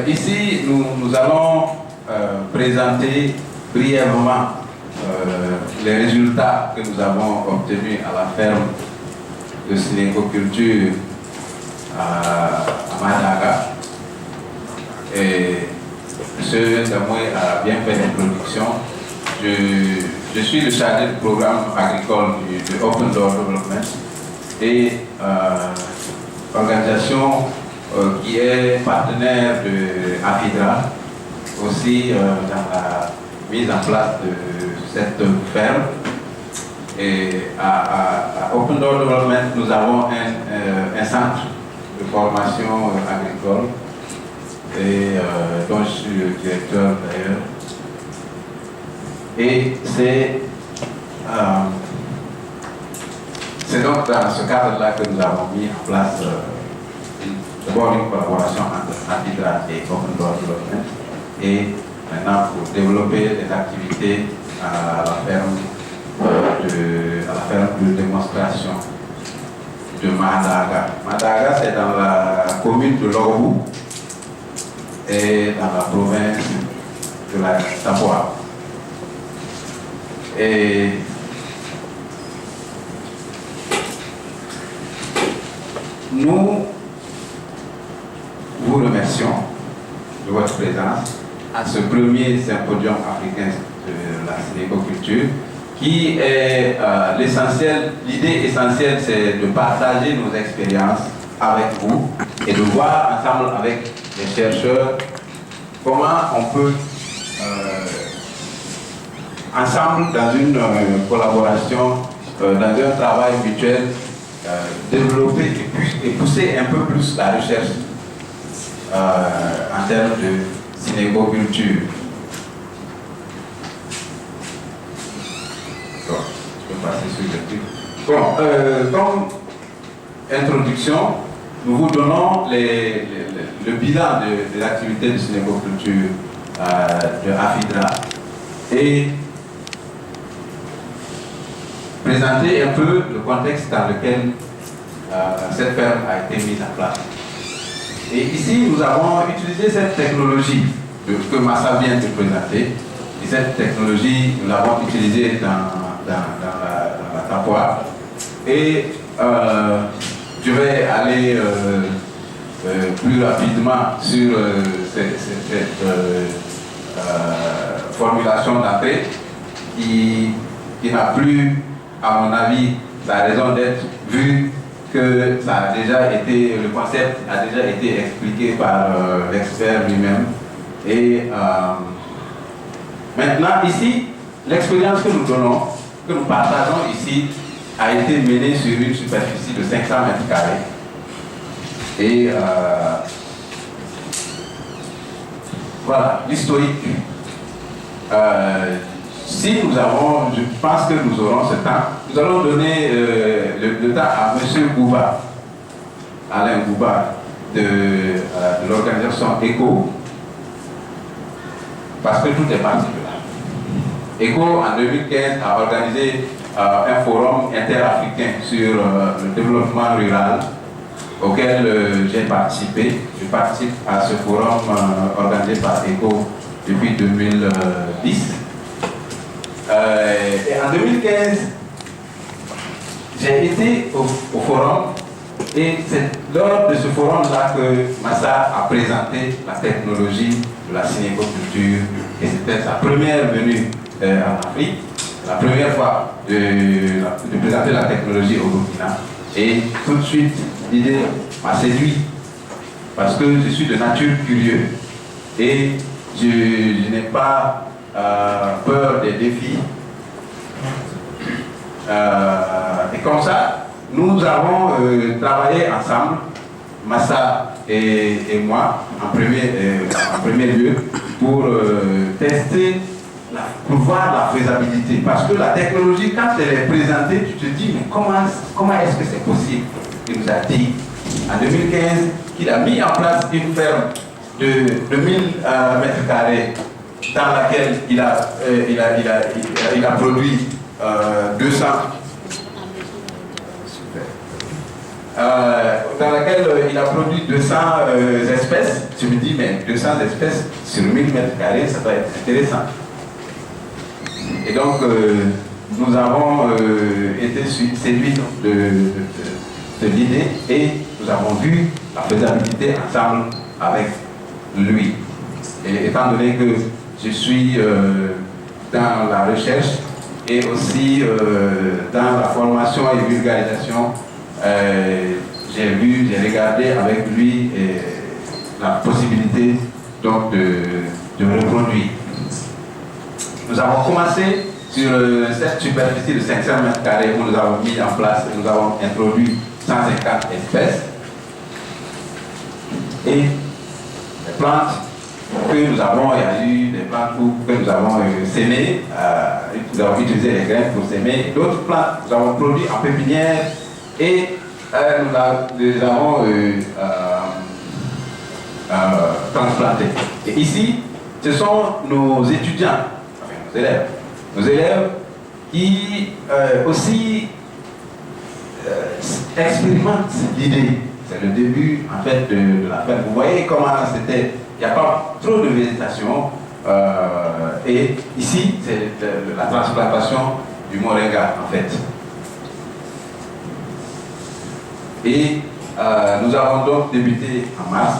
Ici, nous allons présenter brièvement les résultats que nous avons obtenus à la ferme de Synécoculture à Madaga. Et M. Damoué a bien fait l'introduction. Je suis le chargé du programme agricole de Open Door Development et organisation qui est partenaire de AFIDRA, aussi dans la mise en place de cette ferme. Et à Open Door Development, nous avons un centre de formation agricole et dont je suis le directeur d'ailleurs. Et c'est donc dans ce cadre-là que nous avons mis en place d'abord une collaboration entre AFIDRA et Open Door Development et maintenant pour développer des activités à la ferme de démonstration de Madaga. Madaga, c'est dans la commune de Lorou et dans la province de la Savoie. Et nous vous remercions de votre présence à ce premier symposium africain de la synécoculture qui est l'essentiel. L'idée essentielle, c'est de partager nos expériences avec vous et de voir ensemble avec les chercheurs comment on peut ensemble dans une collaboration, dans un travail mutuel, développer et pousser un peu plus la recherche en termes de synécoculture. Bon, je peux passer sur le truc. Bon, comme introduction, nous vous donnons le bilan de l'activité de synécoculture de AFIDRA et présenter un peu le contexte dans lequel cette ferme a été mise en place. Et ici, nous avons utilisé cette technologie que Massa vient de présenter. Et cette technologie, nous l'avons utilisée dans la Savoie. Et je vais aller plus rapidement sur cette formulation d'entrée qui n'a plus, à mon avis, la raison d'être vue que ça a déjà été, le concept a déjà été expliqué par l'expert lui-même. Et maintenant, ici, l'expérience que nous donnons, que nous partageons ici, a été menée sur une superficie de 500 mètres carrés. Et voilà, l'historique. Si nous avons, je pense que nous aurons ce temps, nous allons donner le temps à M. Gouba, Alain Gouba, de l'organisation ECHO, parce que tout est parti de là. ECHO, en 2015, a organisé un forum interafricain sur le développement rural, auquel j'ai participé. Je participe à ce forum organisé par ECHO depuis 2010. Et en 2015, j'ai été au forum et c'est lors de ce forum-là que Massa a présenté la technologie de la synécoculture et c'était sa première venue en Afrique, la première fois de présenter la technologie au Burkina. Et tout de suite, l'idée m'a séduit parce que je suis de nature curieux et je n'ai pas peur des défis. Et comme ça, nous avons travaillé ensemble, Massa et moi, en premier lieu, pour tester, pour voir la faisabilité. Parce que la technologie, quand elle est présentée, tu te dis, mais comment est-ce que c'est possible? Il nous a dit, en 2015, qu'il a mis en place une ferme de 1000 mètres carrés dans laquelle il a produit 200. dans laquelle il a produit 200 espèces. Je me dis, mais 200 espèces sur 1000 mètres carrés, ça doit être intéressant. Et donc, nous avons été séduits de l'idée et nous avons vu la faisabilité ensemble avec lui. Et étant donné que je suis dans la recherche et aussi dans la formation et vulgarisation, j'ai regardé avec lui la possibilité donc de reproduire. Nous avons commencé sur cette superficie de 500 mètres carrés où nous avons mis en place, nous avons introduit 150 espèces. Et les plantes que nous avons, il y a eu des plantes que nous avons sémées, nous avons utilisé les graines pour s'aimer. D'autres plantes, nous avons produit en pépinière et nous les avons transplantées. Et ici, ce sont nos étudiants, enfin nos élèves qui aussi expérimentent l'idée. C'est le début en fait de la fête. Vous voyez comment c'était, il n'y a pas trop de végétation. Et ici, c'est la transplantation du moringa en fait. Et nous avons donc débuté en mars.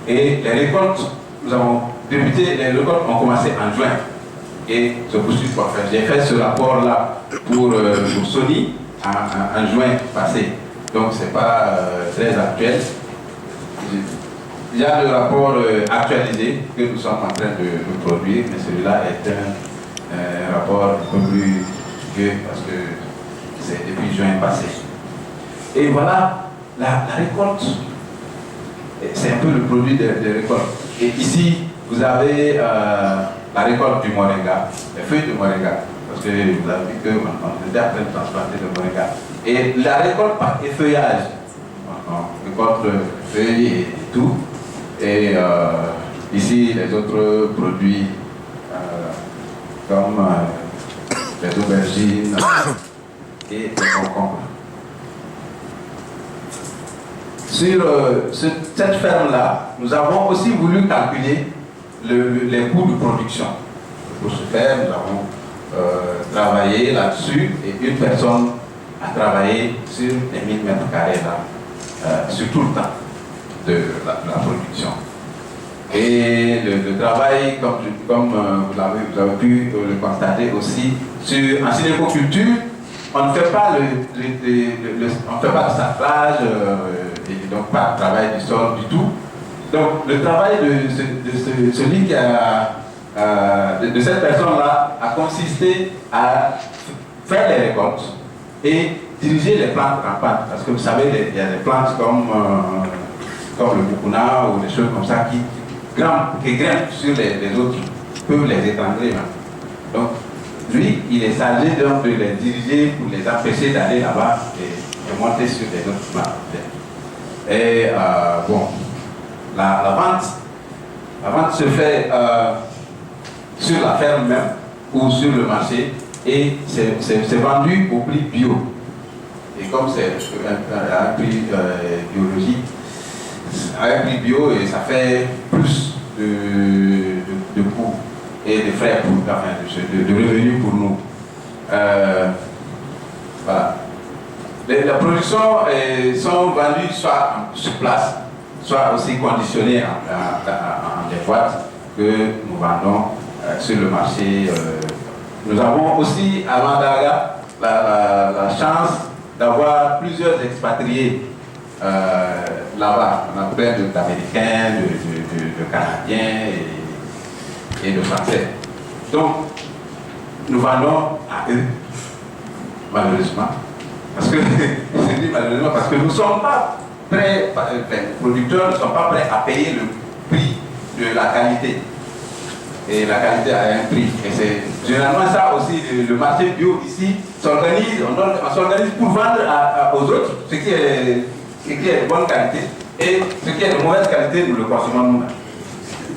Et les récoltes, nous avons débuté, les récoltes ont commencé en juin. Et je poursuis pour faire. J'ai fait ce rapport-là pour Sony en juin passé. Donc ce n'est pas très actuel. Il y a le rapport actualisé que nous sommes en train de produire, mais celui-là est un rapport un peu plus vieux parce que c'est depuis juin passé. Et voilà, la récolte, c'est un peu le produit de récolte. Et ici, vous avez la récolte du moringa, les feuilles de moringa, parce que vous avez vu qu'on était en train de transplanter le moringa. Et la récolte par effeuillage, on récolte feuilles et tout. Et ici, les autres produits comme les aubergines et les concombres. Sur cette ferme-là, nous avons aussi voulu calculer les coûts de production. Pour ce faire, nous avons travaillé là-dessus et une personne a travaillé sur les 1000 mètres carrés là, sur tout le temps de la production. Et le travail, comme vous avez pu le constater aussi, en sylviculture, on ne fait pas on fait pas de sablage, et donc pas de travail du sol du tout. Donc le travail de celui qui de cette personne-là a consisté à faire les récoltes et diriger les plantes rampantes. Parce que vous savez, il y a des plantes comme le boucouna ou des choses comme ça qui grimpent sur les autres, peuvent les étrangler. Donc lui, il est chargé donc de les diriger pour les empêcher d'aller là-bas et monter sur les autres plantes. Et bon, la vente se fait sur la ferme même ou sur le marché et c'est vendu au prix bio. Et comme c'est un prix biologique, à un prix bio, et ça fait plus de coûts et de frais, de revenus pour nous. Voilà. Les productions sont vendues soit sur place, soit aussi conditionnées en des boîtes que nous vendons sur le marché. Nous avons aussi à Mandaga la chance d'avoir plusieurs expatriés là-bas. On a plein d'Américains, de Canadiens et de Français. Donc, nous vendons à eux, malheureusement. Parce que, je dis malheureusement, parce que nous ne sommes pas prêts, les producteurs ne sont pas prêts à payer le prix de la qualité. Et la qualité a un prix. Et c'est généralement ça aussi, le marché bio ici s'organise, on s'organise pour vendre aux autres ce qui est de bonne qualité. Et ce qui est de mauvaise qualité, nous le consommons nous-mêmes.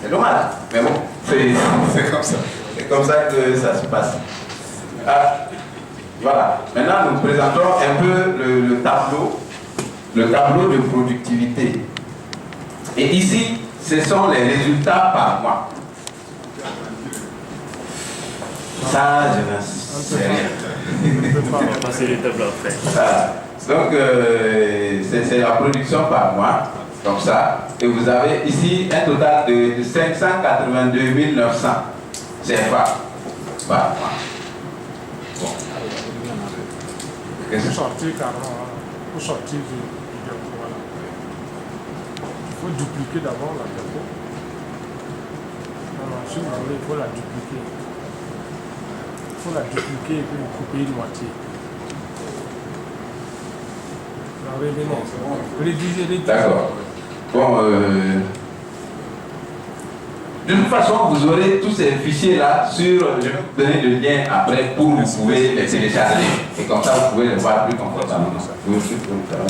C'est dommage, mais bon, c'est comme ça. C'est comme ça que ça se passe. Voilà. Maintenant, nous présentons un peu le tableau de productivité. Et ici, ce sont les résultats par mois. Ça, je ne sais rien. On va passer les tableaux après. Voilà. Donc, c'est la production par mois, comme ça. Et vous avez ici un total de 582 900 CFA par mois. Bon. Pour sortir carrément, pour sortir du dépôt, voilà. Il faut dupliquer d'abord la dépôt. Alors, si vous voulez, il faut la dupliquer. Il faut la dupliquer et puis vous couper une moitié. Rédiger. D'accord. Bon, de toute façon, vous aurez tous ces fichiers-là sur. Je vais vous donner le lien après pour vous pouvez les télécharger. Et comme ça, vous pouvez les voir plus confortablement.